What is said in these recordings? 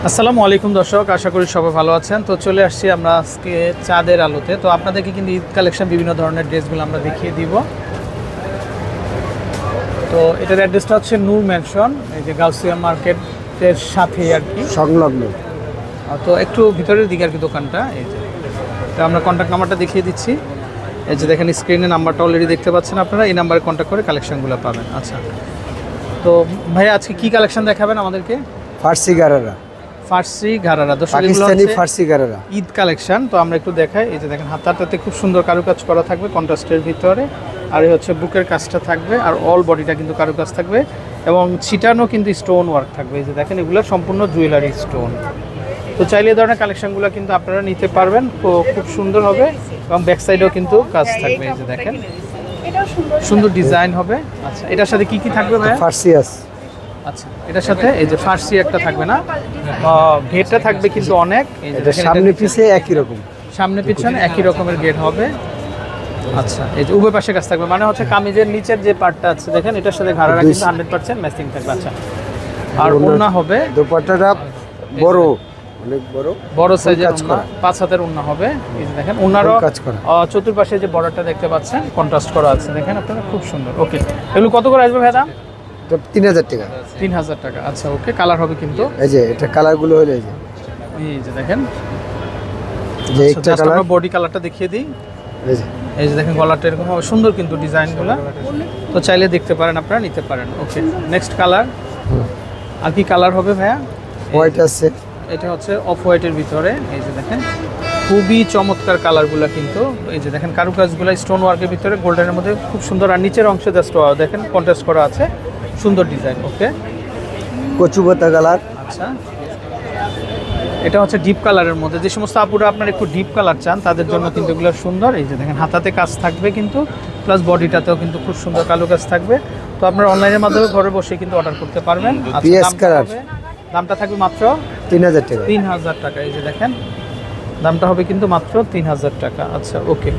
আসসালামু আলাইকুম দর্শক, আশা করি সবাই ভালো আছেন। তো চলে আসছি আমরা আজকে চাঁদের আলোতে। তো আপনাদেরকে কিন্তু ঈদ কালেকশন বিভিন্ন ধরনের ড্রেসগুলো আমরা দেখিয়ে দিব। তো এটার অ্যাড্রেসটা হচ্ছে নূর ম্যানশন, এই যে গাউসিয়া মার্কেটের সাথেই আর কি সংলগ্ন। তো একটু ভিতরের দিকে আর কি দোকানটা। এই যে তো আমরা কন্ট্যাক্ট নাম্বারটা দেখিয়ে দিচ্ছি। এই যে দেখেন স্ক্রিনে নাম্বারটা অলরেডি দেখতে পাচ্ছেন আপনারা, এই নাম্বারে কন্ট্যাক্ট করে কালেকশনগুলো পাবেন। আচ্ছা, তো ভাই আজকে কি কালেকশন দেখাবেন আমাদেরকে? ফার্সি গারারা, ফার্সি ঘাড়ারা, পাকিস্তানি ফার্সি গারারা ঈদ কালেকশন। তো আমরা একটু দেখাই। এই যে দেখেন হাতাটাতে খুব সুন্দর কারুকাজ করা থাকবে কন্ট্রাস্টের ভিতরে, আর এই হচ্ছে বুকের কাজটা থাকবে, আর অল বডিটা কিন্তু কারুকাজ থাকবে এবং ছিটানো কিন্তু স্টোন ওয়ার্ক থাকবে। এই যে দেখেন এগুলো সম্পূর্ণ জুয়েলারি স্টোন। তো চাইলে এই ধরনের কালেকশনগুলো কিন্তু আপনারা নিতে পারবেন, তো খুব সুন্দর হবে এবং ব্যাক সাইডেও কিন্তু কাজ থাকবে। এই যে দেখেন সুন্দর ডিজাইন হবে। আচ্ছা, এটার সাথে কি কি থাকবে ভাই? ফার্সি আছে। আচ্ছা, এটার সাথে এই যে ফার্সি একটা থাকবে না, গেটটা থাকবে কিন্তু অনেক। এই যে দেখেন সামনে পিছে একই রকম, সামনে পিছনে একই রকমের গেট হবে। আচ্ছা, এই যে উভয় পাশে কাজ থাকবে, মানে হচ্ছে কামিজের নিচের যে পার্টটা আছে দেখেন এটার সাথে ঘাড়ারা কিন্তু 100% ম্যাচিং থাকবে। আচ্ছা, আর ওড়না হবে, দোপাট্টাটা বড়, অনেক বড়, বড় সাইজের ওড়না, 5 হাতের ওড়না হবে। এই যে দেখেন ওড়নারও কাজ করা, চতুর্পাশে যে বর্ডারটা দেখতে পাচ্ছেন কন্ট্রাস্ট করা আছে, দেখেন আপনারা খুব সুন্দর। ওকে, এগুলো কত করে আসবে ভাই দাম? 3000 টাকা। 3000 টাকা। আচ্ছা, ওকে, কালার হবে কিন্তু এই যে এটা কালারগুলো হলো এই যে দেখেন যে একটা কালার, বডি কালারটা দেখিয়ে দিই। এই যে এই যে দেখেন গলাটা এরকম হবে, সুন্দর কিন্তু ডিজাইনগুলো। তো চাইলে দেখতে পারেন, আপনারা নিতে পারেন। ওকে, নেক্সট কালার। আর কি কালার হবে ভাইয়া? হোয়াইট আছে, এটা হচ্ছে অফ হোয়াইটের ভিতরে। এই যে দেখেন খুবই চমৎকার কালারগুলো কিন্তু। এই যে দেখেন কারুকাজগুলো স্টোন ওয়ার্কের ভিতরে গোল্ডেনের মধ্যে খুব সুন্দর, আর নিচের অংশে জাস্ট দেখেন কন্ট্রাস্ট করা আছে, সুন্দর ডিজাইন। ওকে, কচুপাতা কালার। আচ্ছা, এটা হচ্ছে ডিপ কালারের মধ্যে। যে সমস্ত আপুরা আপনার একটু ডিপ কালার চান তাদের জন্য কিন্তু এগুলো সুন্দর। এই যে দেখেন হাতাতে কাজ থাকবে কিন্তু, প্লাস বডিটাতেও কিন্তু খুব সুন্দর কালো কাজ থাকবে। তো আপনারা অনলাইনের মাধ্যমে ঘরে বসে কিন্তু অর্ডার করতে পারবেন। পিএস কালার, দামটা থাকবে মাত্র 3000 টাকা। 3000 টাকা। এই যে দেখেন দামটা হবে কিন্তু মাত্র 3000 টাকা। আচ্ছা, ওকে,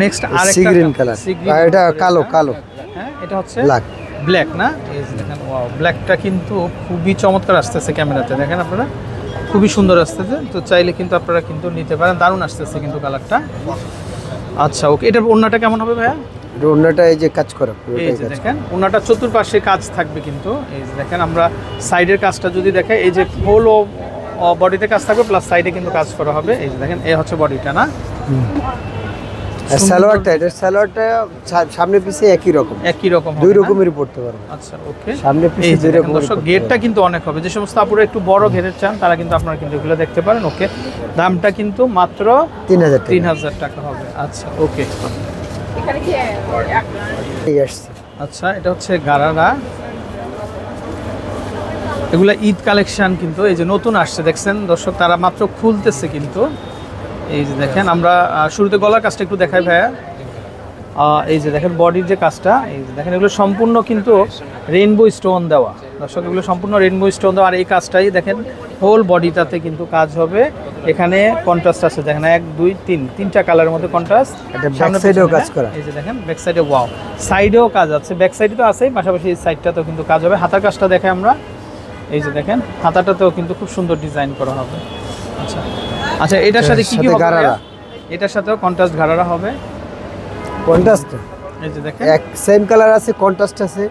নেক্সট আরেকটা গ্রিন কালার, এটা কালো কালো। হ্যাঁ, এটা হচ্ছে ব্ল্যাক, ব্ল্যাক না? এই যে দেখেন ওয়াও, ব্ল্যাকটা কিন্তু খুবই চমৎকার আসতেছে ক্যামেরাতে, দেখেন আপনারা খুবই সুন্দর আসতেছে। তো চাইলে কিন্তু আপনারা কিন্তু নিতে পারেন, দারুণ আসতেছে কিন্তু কালারটা। আচ্ছা, ওকে, এটার ওড়নাটা কেমন হবে ভাইয়া? ওড়নাটা এই যে কাজ করা, এই যে দেখেন ওড়নাটা চতুর্পাশে কাজ থাকবে কিন্তু। এই যে দেখেন আমরা সাইডের কাজটা যদি দেখে, এই যে হোল ও বডিতে কাজ থাকবে, প্লাস সাইডে কিন্তু কাজ করা হবে। এই যে দেখেন এই হচ্ছে বডিটা না, সালোয়ারটা, এটা সালোয়ারটা সামনে পিছে একই রকম, একই রকম দুই রকমেরই পড়তে পারবে। আচ্ছা, ওকে, সামনে পিছে দুই রকম। দর্শক গেটটা কিন্তু অনেক হবে, যে সমস্ত আপুরা একটু বড় ঘেরের চান তারা কিন্তু আপনারা কিন্তু এগুলো দেখতে পারেন। ওকে, দামটা কিন্তু মাত্র 3000 টাকা হবে। আচ্ছা, ওকে, আচ্ছা, এটা হচ্ছে গারারা। এগুলা ঈদ কালেকশন কিন্তু, এই যে নতুন আসছে দেখছেন দর্শক, তারা মাত্র খুলতেছে কিন্তু। এই যে দেখেন আমরা শুরুতে গলার কাজটা একটু দেখাই ভাইয়া। এই যে দেখেন বডির যে কাজটা, এই যে দেখেন এগুলো সম্পূর্ণ কিন্তু রেইনবো স্টোন দেওয়া দর্শক, এগুলো সম্পূর্ণ রেইনবো স্টোন দেওয়া। আর এই কাজটাই দেখেন হোল বডিটাতে কিন্তু কাজ হবে। এখানে কন্ট্রাস্ট আছে দেখেন 1 2 3 তিনটা কালারের মধ্যে কন্ট্রাস্ট। সামনে সাইডেও কাজ করা, এই যে দেখেন ব্যাক সাইডে, ওয়াও, সাইডেও কাজ আছে, ব্যাক সাইডে তো আছেই, পাশাপাশি এই সাইডটাতেও কিন্তু কাজ হবে। হাতার কাজটা দেখাই আমরা। এই যে দেখেন হাতাটাতেও কিন্তু খুব সুন্দর ডিজাইন করা হবে। আচ্ছা, আচ্ছা, এটার সাথে কি কি হবে? এটার সাথেও কন্ট্রাস্ট ঘাড়ারা হবে। কন্ট্রাস্ট, এই যে দেখেন এক সেম কালার আছে, কন্ট্রাস্ট আছে,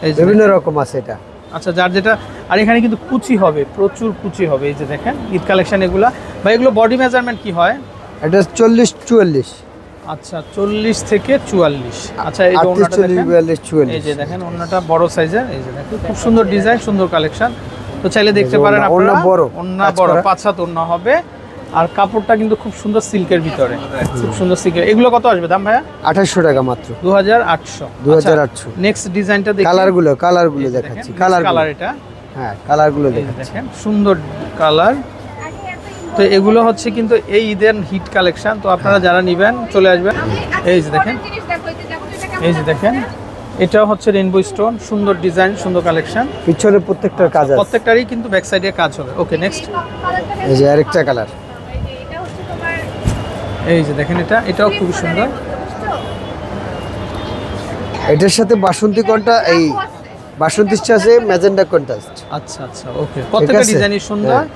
এই যে বিভিন্ন রকম আছে এটা। আচ্ছা, যার যেটা। আর এখানে কিন্তু কুচি হবে, প্রচুর কুচি হবে। এই যে দেখেন ঈদ কালেকশন এগুলা। ভাই এগুলো বডি মেজারমেন্ট কি হয়? এটা 40 44। আচ্ছা, 40 থেকে 44। আচ্ছা, এই যে ওন্নাটা দেখেন, 42 44। এই যে দেখেন ওন্নাটা বড় সাইজের। এই যে দেখেন খুব সুন্দর ডিজাইন, সুন্দর কালেকশন। তো চাইলে দেখতে পারেন আপনারা। ওন্না বড় 5 হাত ওন্না হবে, আর কাপড়টা কিন্তু খুব সুন্দর সিল্কের ভিতরে, খুব সুন্দর সিল্কের। এগুলো কত আসবে দাম ভাইয়া? 2800 টাকা মাত্র। 2800। 2800। নেক্সট ডিজাইনটা দেখি, কালারগুলো দেখাচ্ছি। কালার এটা, হ্যাঁ, কালারগুলো দেখেন সুন্দর কালার। তো এগুলো হচ্ছে কিন্তু এই ঈদের হিট কালেকশন। তো আপনারা যারা নেবেন চলে আসবেন। এই যে দেখেন, এই যে দেখেন এটাও হচ্ছে রেইনবো স্টোন, সুন্দর ডিজাইন, সুন্দর কালেকশন। পিছনে প্রত্যেকটার কাজ আছে, প্রত্যেকটারই কিন্তু ব্যাক সাইডে কাজ হবে। ওকে, নেক্সট। এই যে আরেকটা কালার, এই যে দেখেন এটাও খুব সুন্দর। এটার সাথে বাসন্তী কোনটা, এই বাসন্তী আছে ম্যাজেন্ডা কন্ট্রাস্ট। আচ্ছা আচ্ছা, ওকে। প্রত্যেকটা আছে? ডিজাইনই সুন্দর। হ্যাঁ।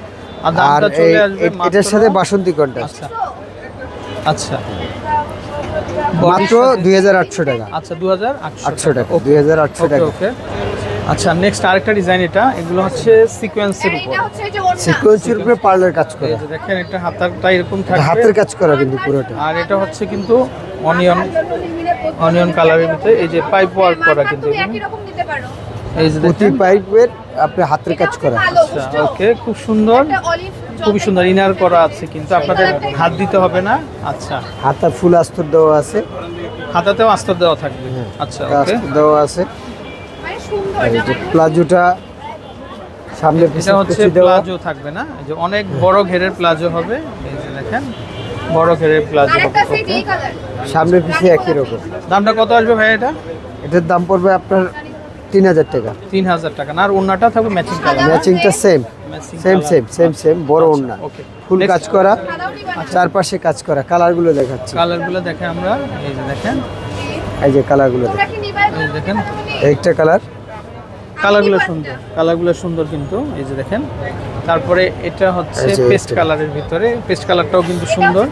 আর আর দামটা চলে আসবে এটার সাথে বাসন্তী কন্ট্রাস্ট আচ্ছা আচ্ছা মাত্র 2800 টাকা। আচ্ছা 2800 টাকা 2800 টাকা। ওকে। আচ্ছা নেক্সট আরেকটা ডিজাইন, এটা হচ্ছে সিকোয়েন্সের উপর, সিকোয়েন্সের উপরে পার্লার কাজ করা। এই যে দেখেন এটা হাতারটা এরকম থাকবে, হাতের কাজ করা কিন্তু পুরোটা। আর এটা হচ্ছে কিন্তু অনিয়ন কালারের ভিতরে এই যে পাইপ ওয়ার্ক করা কিন্তু এই যে প্রতি দেখেন। পাইপের আপনি হাতের কাজ করা। আচ্ছা ওকে, খুব সুন্দর, খুবই সুন্দর ইনার করা আছে কিন্তু আপনাদের হাত দিতে হবে না। আচ্ছা হাতা ফুল আস্তর দেওয়া আছে, হাতাতেও আস্তর দেওয়া থাকবে। আচ্ছা ওকে, আস্তর দেওয়া আছে। এই যে প্লাজোটা সামনে এটা পিছনে হচ্ছে কুচি দেওয়া। প্লাজো থাকবে না, এই যে অনেক বড় ঘেরের প্লাজো হবে, এই যে দেখেন বড় ঘেরের প্লাজো হবে। ওকে, সামনে পিছিয়ে একই রকম। দামটা কত আসবে ভাই এটা? এটার দাম পড়বে আপনার 3000 টাকা। 3000 টাকা না? আর ওন্নাটা থাকবে ম্যাচিং কালার, ম্যাচিংটা সেম সেম বড় ওড়না, ওকে। ফুল কাজ করা, চারপাশে কাজ করা। কালারগুলো দেখাচ্ছি, কালারগুলো দেখে আমরা, এই যে দেখেন, এই যে কালারগুলো দেখেন। এই যে দেখেন একটা কালার, কালারগুলো সুন্দর কিন্তু এই যে দেখেন। তারপরে এটা হচ্ছে এই যে পেস্ট এটা। কালারের ভিতরে, পেস্ট কালারটাও কিন্তু সুন্দর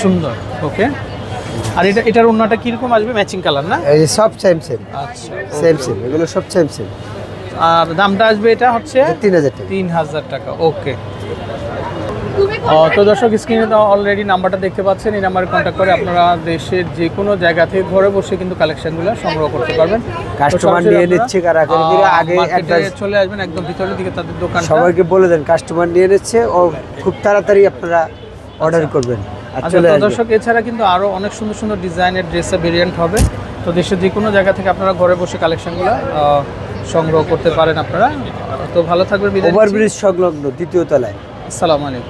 সুন্দর। ওকে, আর এটার ওন্নাটা কিরকম আসবে? ম্যাচিং কালার না? এই যে সব সেম আচ্ছা সেম এগুলো সব সেম আর দামটা আসবে এটা হচ্ছে 3000 টাকা। 3000 টাকা। ওকে। তো দর্শক স্ক্রিনে তো অলরেডি নাম্বারটা দেখতে পাচ্ছেন, এই নাম্বারে কন্ট্যাক্ট করে আপনারা দেশের যে কোনো জায়গা থেকে ঘরে বসে কিন্তু কালেকশনগুলো সংগ্রহ করতে পারবেন। কাস্টমার নিয়ে নিচ্ছে কারাকারি আগে অ্যাড্রেস চলে আসবেন একদম ভিতরের দিকে তাদের দোকানটা। সবাইকে বলে দেন কাস্টমার নিয়ে নিচ্ছে, ও খুব তাড়াতাড়ি আপনারা অর্ডার করবেন আর আচ্ছা, চলে তো আসবে। দর্শক এছাড়া কিন্তু আরো অনেক সুন্দর সুন্দর ডিজাইনের ড্রেসের ভেরিয়েন্ট হবে, তো দেশের যে কোনো জায়গা থেকে আপনারা ঘরে বসে কালেকশনগুলো সংগ্রহ করতে পারেন আপনারা। তো ভালো থাকবেন, বিদায় নিচ্ছি। ওভারব্রিজ সংলগ্ন দ্বিতীয় তলায়। আসসালামু আলাইকুম।